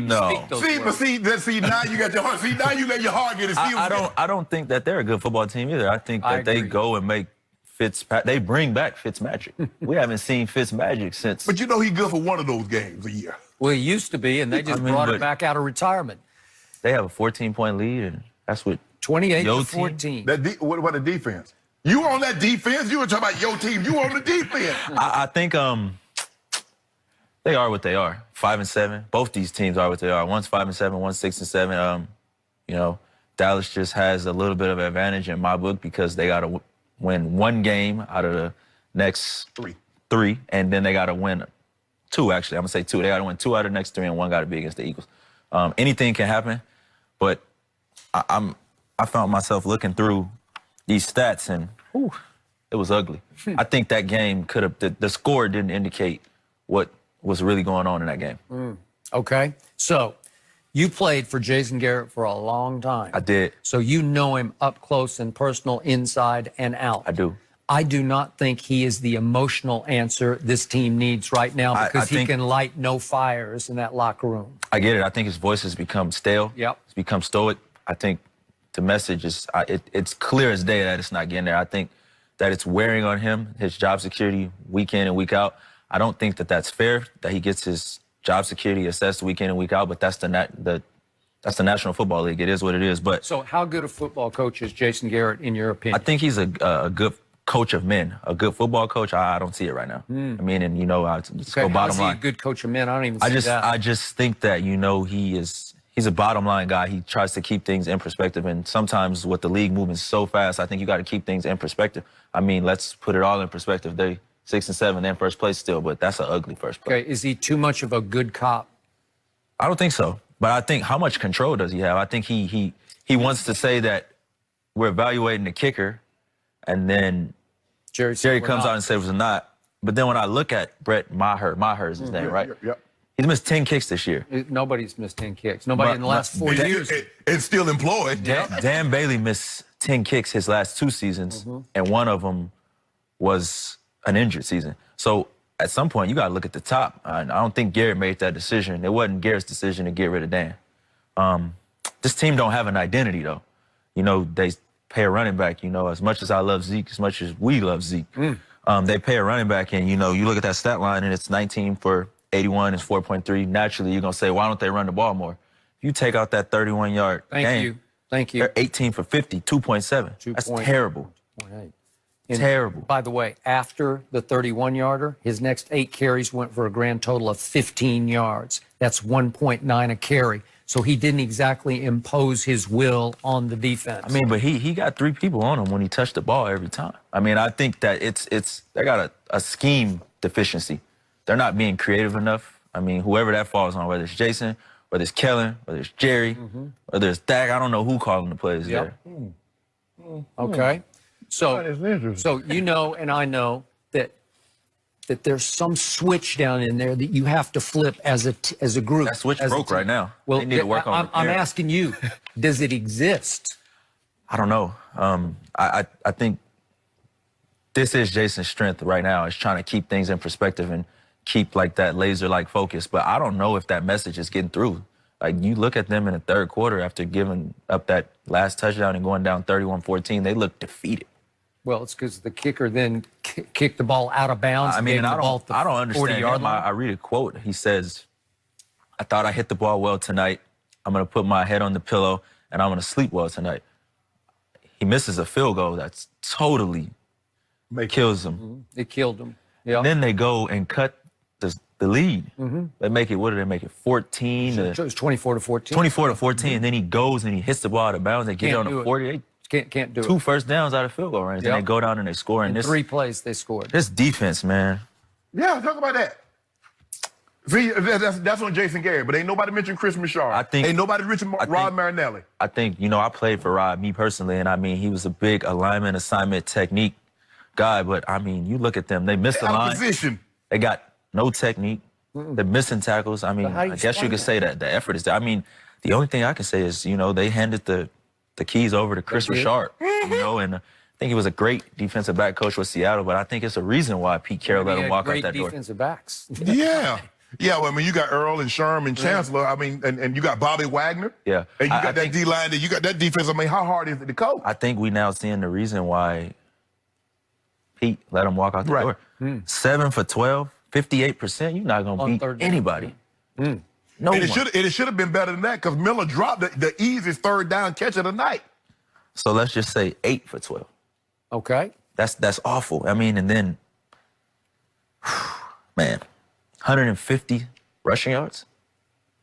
No. See, now you got your heart. See, now you let your heart get it. I don't think that they're a good football team either. I think that they go and make they bring back Fitzmagic. We haven't seen Fitzmagic since. But you know he's good for one of those games a year. Well, he used to be, and they just brought him back out of retirement. They have a 14-point lead, and that's what 28-14. What about the defense? You on that defense? You were talking about your team. You on the defense. I think they are what they are. 5-7. Both these teams are what they are. One's 5-7, one's 6-7. You know, Dallas just has a little bit of advantage in my book because they got to win one game out of the next three, and then they got to win two. Actually, I'm gonna say two. They got to win two out of the next three, and one got to be against the Eagles. Anything can happen, but I found myself looking through these stats, and it was ugly. I think that game could have. The score didn't indicate what was really going on in that game. Okay, so you played for Jason Garrett for a long time. I did. So you know him up close and personal, inside and out. I do. I do not think he is the emotional answer this team needs right now because he can light no fires in that locker room. I get it. I think his voice has become stale. Yep. It's become stoic. I think the message is, it's clear as day that it's not getting there. I think that it's wearing on him, his job security week in and week out. I don't think that that's fair that he gets his job security assessed week in and week out, but that's the National Football League. It is what it is. But so how good a football coach is Jason Garrett in your opinion? I think he's a good coach of men. A good football coach, I don't see it right now. I mean, and you know, let's go bottom line. How is he a good coach of men? I don't even see that. I just think that, you know, he's a bottom line guy. He tries to keep things in perspective, and sometimes with the league moving so fast, I think you got to keep things in perspective. I mean, let's put it all in perspective. They 6-7, they're in first place still, but that's an ugly first place. Okay, is he too much of a good cop? I don't think so. But I think, how much control does he have? I think he wants to say that we're evaluating the kicker, and then Jerry comes out and says we're not. But then when I look at Brett Maher is his name, right? Yep. He's missed 10 kicks this year. Nobody's missed 10 kicks. Nobody in the last 4 years. It's still employed. Dan Bailey missed 10 kicks his last 2 seasons, and one of them was an injured season. So at some point, you got to look at the top. I don't think Garrett made that decision. It wasn't Garrett's decision to get rid of Dan. This team don't have an identity, though. You know, they pay a running back, you know, as much as I love Zeke, as much as we love Zeke. They pay a running back, and, you know, you look at that stat line, and it's 19 for 81, it's 4.3. Naturally, you're going to say, why don't they run the ball more? If you take out that 31-yard game, Thank you. They're 18 for 50, 2.7. That's terrible. Terrible. By the way, after the 31-yarder, his next 8 carries went for a grand total of 15 yards. That's 1.9 a carry. So he didn't exactly impose his will on the defense. I mean, but he got 3 people on him when he touched the ball every time. I mean, I think that they got a scheme deficiency. They're not being creative enough. I mean, whoever that falls on, whether it's Jason, whether it's Kellen, whether it's Jerry, whether it's Dak, I don't know who calling the plays there. Okay. So you know, and I know that there's some switch down in there that you have to flip as a group. That switch broke right now. Well, they need to work on it. I'm asking you, does it exist? I don't know. I think this is Jason's strength right now, is trying to keep things in perspective and keep like that laser-like focus. But I don't know if that message is getting through. Like, you look at them in the third quarter after giving up that last touchdown and going down 31-14, they look defeated. Well, it's because the kicker then kicked the ball out of bounds. I mean, I don't understand him. I read a quote. He says, "I thought I hit the ball well tonight. I'm going to put my head on the pillow, and I'm going to sleep well tonight." He misses a field goal that's totally kills him. It killed him. Yeah. And then they go and cut the lead. They make it, what did they make it, 14? It was 24-14. 24-14, and then he goes and he hits the ball out of bounds. They get it on the 40. Can't do it. 2 first downs out of field goal range, and they go down and they score. In 3 plays, they scored. This defense, man. Yeah, talk about that. See, that's on Jason Garrett, but ain't nobody mentioned Chris Michard. Ain't nobody mentioned Rod Marinelli. I think, you know, I played for Rod, me personally, and I mean, he was a big alignment, assignment, technique guy, but I mean, you look at them, they missed the line. Position. They got no technique. They're missing tackles. I mean, I guess you could say that the effort is there. I mean, the only thing I can say is, you know, they handed the keys over to Chris Richard, you know, and I think he was a great defensive back coach with Seattle, but I think it's a reason why Pete Carroll let him walk out that door. Great defensive backs. Yeah. Yeah, well, I mean, you got Earl and Sherm and Chancellor. I mean, and you got Bobby Wagner. Yeah. And you got that D-line, and you got that defense. I mean, how hard is it to coach? I think we now seeing the reason why Pete let him walk out the door. 7 for 12, 58%. You're not going to beat anybody. No and one. it should have been better than that because Miller dropped the easiest third down catch of the night. So let's just say 8 for 12. Okay. That's awful. I mean, and then, man, 150 rushing yards,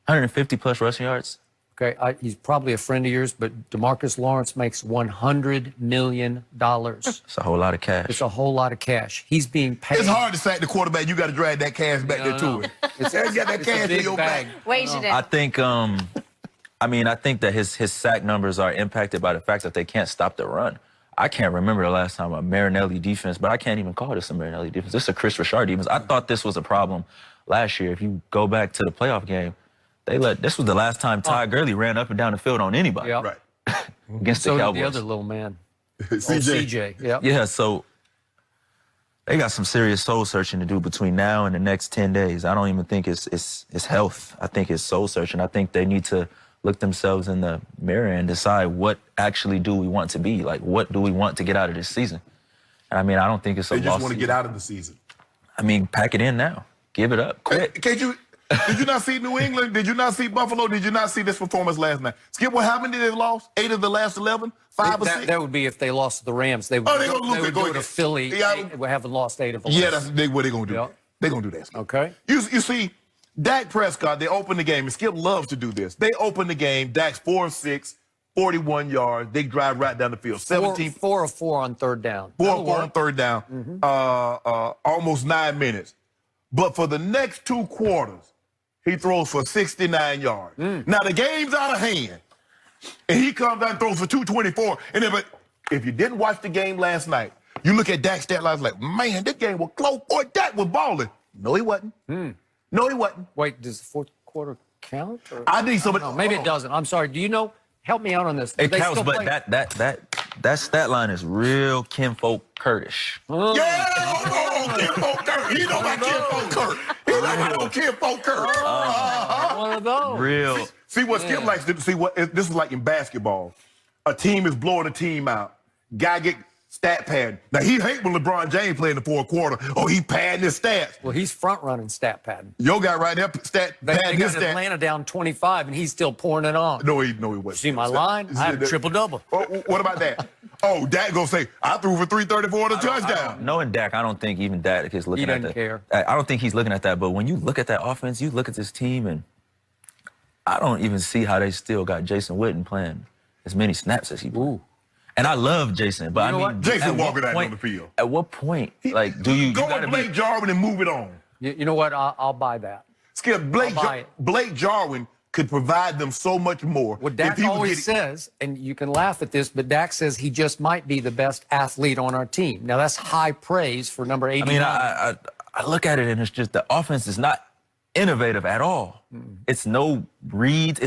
150 plus rushing yards. Okay, he's probably a friend of yours, but DeMarcus Lawrence makes $100 million. It's a whole lot of cash. It's a whole lot of cash. He's being paid. It's hard to sack the quarterback. You got to drag that cash back there to it. You got that cash in your bag. I think, I think that his sack numbers are impacted by the fact that they can't stop the run. I can't remember the last time a Marinelli defense, but I can't even call this a Marinelli defense. This is a Chris Richard defense. I thought this was a problem last year. If you go back to the playoff game, this was the last time Ty Gurley ran up and down the field on anybody. Yep. Right. Against So the did Cowboys. the other little man. CJ. Yep. Yeah, so they got some serious soul searching to do between now and the next 10 days. I don't even think it's health. I think it's soul searching. I think they need to look themselves in the mirror and decide what actually do we want to be. Like, what do we want to get out of this season? And I mean, I don't think it's a They just lost want to season. get out of the season. I mean, pack it in now. Give it up. Quit. Did you not see New England? Did you not see Buffalo? Did you not see this performance last night? Skip, what happened? Did they lost? 8 of the last 11? 5 or 6? That would be if they lost to the Rams. They would, Oh, they gonna lose. they would go to Philly. Yeah. They would have lost 8 of them. Yeah, that's what they're going to do. Yep. They're going to do that, Skip. Okay. You see, Dak Prescott, they opened the game, and Skip loves to do this. They opened the game, Dak's 4 of 6, 41 yards. They drive right down the field. 4 of 4 on third down. 4 of 4 on third down. Almost 9 minutes. But for the next 2 quarters, he throws for 69 yards. Now, the game's out of hand. And he comes down and throws for 224. And then, but if you didn't watch the game last night, you look at Dak's stat lines like, man, this game was close. Boy, Dak was balling. No, he wasn't. No, he wasn't. Wait, does the fourth quarter count? Or? I need somebody. No, maybe it doesn't. I'm sorry. Do you know? Help me out on this. It counts, but that stat line is real kinfolk Kurdish. Yeah, Kinfolk Kurt. He know about Kinfolk Kurt. He know about Kinfolk Kurt. One of those. Real. See what Skip likes to see. This is like in basketball. A team is blowing a team out. Guy get stat pad. Now he hate when LeBron James play in the fourth quarter. Oh, he padding his stats. Well, he's front running stat padding. Yo guy right there They padding his got stats. Atlanta down 25, and he's still pouring it on. No, he wasn't. See my line? I have a triple-double. Oh, what about that? Oh, Dak gonna say, I threw for 334 and a touchdown. Knowing Dak, I don't think even Dak is looking He at doesn't that. care. I don't think he's looking at that. But when you look at that offense, you look at this team, and I don't even see how they still got Jason Witten playing as many snaps as he did. Ooh. And I love Jason, but You know I what? mean, Jason at what walking out point- on the field. At what point, like, do you Go gotta with Blake Jarwin and move it on. You know what? I'll buy that. Skip, I'll buy it. Blake Jarwin could provide them so much more. What if Dak he was always says, and you can laugh at this, but Dak says he just might be the best athlete on our team. Now, that's high praise for number 89. I mean, I look at it and it's just the offense is not innovative at all. It's no reads.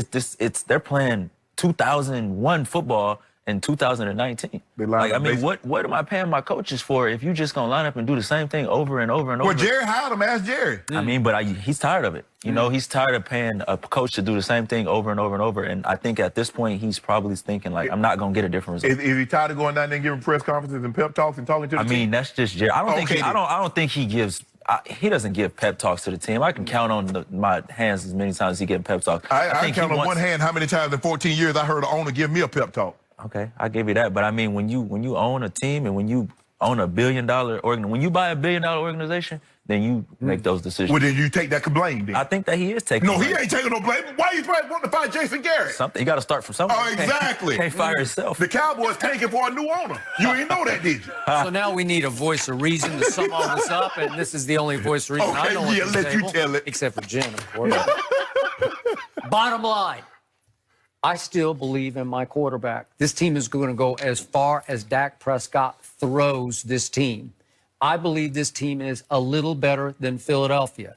They're playing 2001 football in 2019. They line Like, I up mean, basic- what am I paying my coaches for if you just gonna line up and do the same thing over and over and over? Well, Jerry hired him. Ask Jerry. I mean, but he's tired of it. You know, he's tired of paying a coach to do the same thing over and over and over. And I think at this point, he's probably thinking, like, I'm not going to get a different result. Is he tired of going down there and giving press conferences and pep talks and talking to the I team? mean, that's just Jerry. I don't think Okay, then. I don't think he gives. He doesn't give pep talks to the team. I can count on my hands as many times as he gives pep talks. I think count he on one hand how many times in 14 years I heard an owner give me a pep talk. Okay, I give you that. But I mean, when you own a team and when you own a $1 billion when you buy a $1 billion organization, then you make those decisions. Well, then you take that blame then. I think that he is taking. No, he blame. ain't taking no blame. Why you wanting to find Jason Garrett? Something you got to start from somewhere. Oh, exactly. Can't fire yourself. The Cowboys tanking for a new owner. You ain't know that, did you? So now we need a voice of reason to sum all this up, and this is the only voice of reason I Okay, know yeah, at this let you table, tell it. except for Jen, of course. Bottom line, I still believe in my quarterback. This team is going to go as far as Dak Prescott throws this team. I believe this team is a little better than Philadelphia.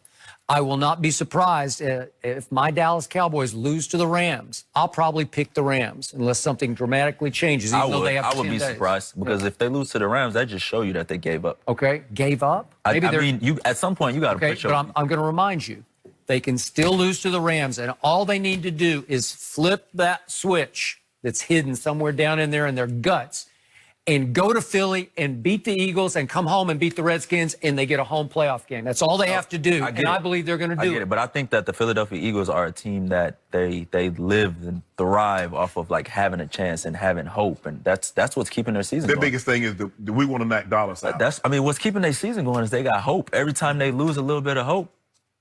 I will not be surprised if my Dallas Cowboys lose to the Rams. I'll probably pick the Rams unless something dramatically changes, even though they have 10 I would be days. surprised because if they lose to the Rams, that just show you that they gave up. Okay, gave up? I they're- mean, you at some point you got to Okay, put your. but I'm going to remind you, They can still lose to the Rams, and all they need to do is flip that switch that's hidden somewhere down in there in their guts and go to Philly and beat the Eagles and come home and beat the Redskins, and they get a home playoff game. That's all they have to do, and I believe they're going to do I get it, but I think that the Philadelphia Eagles are a team that they live and thrive off of like having a chance and having hope, and that's what's keeping their season Their going. biggest thing is we want to knock Dallas out. What's keeping their season going is they got hope. Every time they lose a little bit of hope,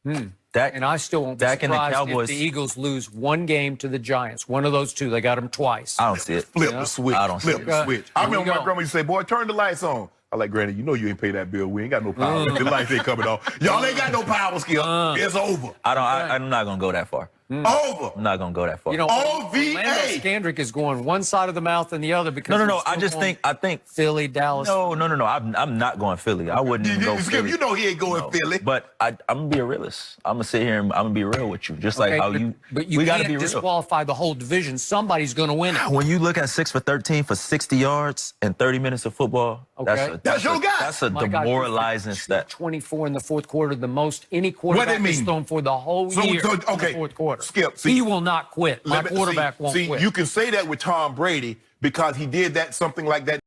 And I still won't be Dak and the surprised Cowboys, if the Eagles lose one game to the Giants. One of those two. They got them twice. I don't see it. Flip the switch. I don't see Flip it. the switch. I remember you my go. grandma used to say, boy, turn the lights on. I like, Granny, you know you ain't pay that bill. We ain't got no power. The lights ain't coming on. Y'all ain't got no power, Skip. It's over. I'm not gonna go that far. Over. I'm not gonna go that far. You know, OVA. Orlando Scandrick is going one side of the mouth and the other because no. he's still going I think Philly, Dallas. No. I'm not going Philly. I wouldn't even go Skip, Philly. you know he ain't going Philly. But I'm gonna be a realist. I'm gonna sit here and I'm gonna be real with you, just like Okay, how but you we gotta can't be real. disqualify the whole division. Somebody's going to win it. When you look at 6 for 13 for 60 yards and 30 minutes of football, Okay. That's your guy. That's a My God, demoralizing stat. 24 in the fourth quarter, the most any quarterback has mean? thrown for the whole year in the fourth quarter. Skip, he will not quit. My quarterback won't see, quit. you can say that with Tom Brady because he did that something like that